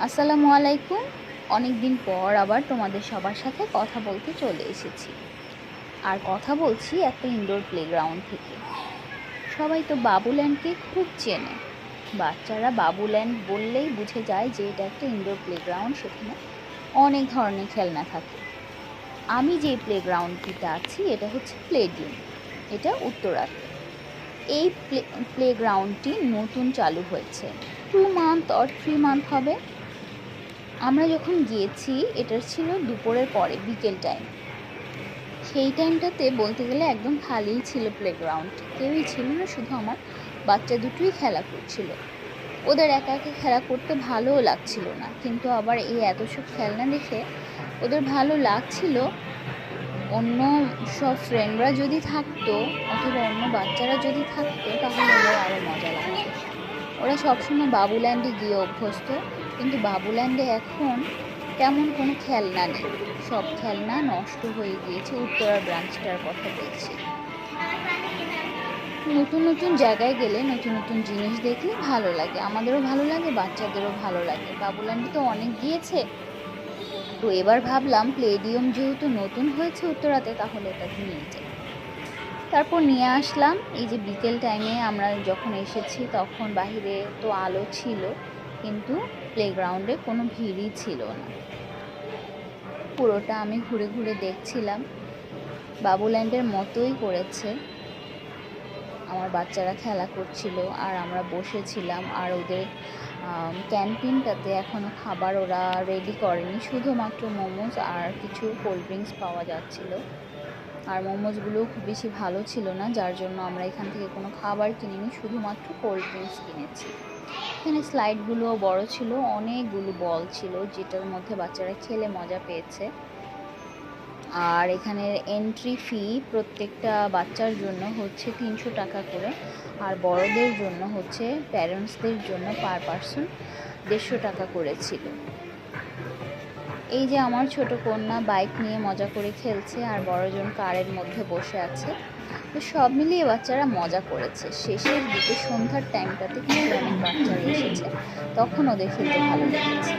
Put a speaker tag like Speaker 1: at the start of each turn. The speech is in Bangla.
Speaker 1: আসসালামু আলাইকুম। অনেক দিন পর আবার তোমাদের সবার সাথে কথা বলতে চলে এসেছি। আর কথা বলছি একটা ইনডোর প্লেগ্রাউন্ড থেকে। সবাই তো বাবুল্যান্ডকে খুব চেনে। বাচ্চারা বাবুল্যান্ড বললেই বুঝে যায় যে এটা একটা ইনডোর প্লেগ্রাউন্ড, সেখানে অনেক ধরনের খেলনা থাকে। আমি যে প্লেগ্রাউন্ডটিতে আছি এটা হচ্ছে প্লেডিয়াম, এটা উত্তরাতে। এই প্লেগ্রাউন্ডটি নতুন চালু হয়েছে, 2 মান্থ অর 3 মান্থ হবে। আমরা যখন গিয়েছি এটা ছিল দুপুরের পরে, বিকেল টাইম। সেই টাইমটাতে বলতে গেলে একদম খালিই ছিল প্লেগ্রাউন্ড, কেউই ছিল না, শুধু আমার বাচ্চা দুটোই খেলা করছিল। ওদের একা একা খেলা করতে ভালোও লাগছিল না, কিন্তু আবার এই এত সব খেলনা দেখে ওদের ভালো লাগছিল। অন্য সব ফ্রেন্ডরা যদি থাকতো অথবা অন্য বাচ্চারা যদি থাকতো তাহলে ওদের আরও মজা লাগতো। ওরা সবসময় বাবুল্যান্ডে গিয়ে অভ্যস্ত, কিন্তু বাবুল্যান্ডে এখন তেমন কোনো খেলনা নেই, সব খেলনা নষ্ট হয়ে গিয়েছে। উত্তরা ব্রাঞ্চটার কথা বলছি। নতুন নতুন জায়গায় গেলে নতুন নতুন জিনিস দেখলে ভালো লাগে, আমাদেরও ভালো লাগে, বাচ্চাদেরও ভালো লাগে। বাবুল্যান্ডে তো অনেক গিয়েছে, তো এবার ভাবলাম প্লেডিয়াম যেহেতু নতুন হয়েছে উত্তরাতে, তাহলে এটাকে নিয়ে যাই। তারপর নিয়ে আসলাম। এই যে বিকেল টাইমে আমরা যখন এসেছি তখন বাহিরে তো আলো ছিল, কিন্তু প্লেগ্রাউন্ডে কোনো ভিড়ই ছিল না। পুরোটা আমি ঘুরে ঘুরে দেখছিলাম, বাবুল্যান্ডের মতোই করেছে। আমার বাচ্চারা খেলা করছিল আর আমরা বসেছিলাম। আর ওদের ক্যান্টিনটাতে এখনও খাবার ওরা রেডি করেনি, শুধুমাত্র মোমোজ আর কিছু কোল্ড ড্রিঙ্কস পাওয়া যাচ্ছিল। আর মোমোজগুলো খুব বেশি ভালো ছিল না, যার জন্য আমরা এখান থেকে কোনো খাবার কিনিনি, শুধুমাত্র কোল্ড ড্রিঙ্কস কিনেছি। এখানে স্লাইডগুলোও বড় ছিল, অনেকগুলো বল ছিল যেটার মধ্যে বাচ্চারা খেলে মজা পেয়েছে। আর এখানের এন্ট্রি ফি প্রত্যেকটা বাচ্চার জন্য হচ্ছে 300 টাকা করে, আর বড়দের জন্য হচ্ছে প্যারেন্টসদের জন্য পার পারসন 150 টাকা করে ছিল। এই যে আমার ছোট কন্যা বাইক নিয়ে মজা করে খেলছে, আর বড়জন কারের মধ্যে বসে আছে। তো সব মিলিয়ে বাচ্চারা মজা করেছে। শেষের দিকে সন্ধ্যার টাইমটাতে কিন্তু অনেক বাচ্চারা এসেছে, তখন ওদের খেলতে ভালো লেগেছে।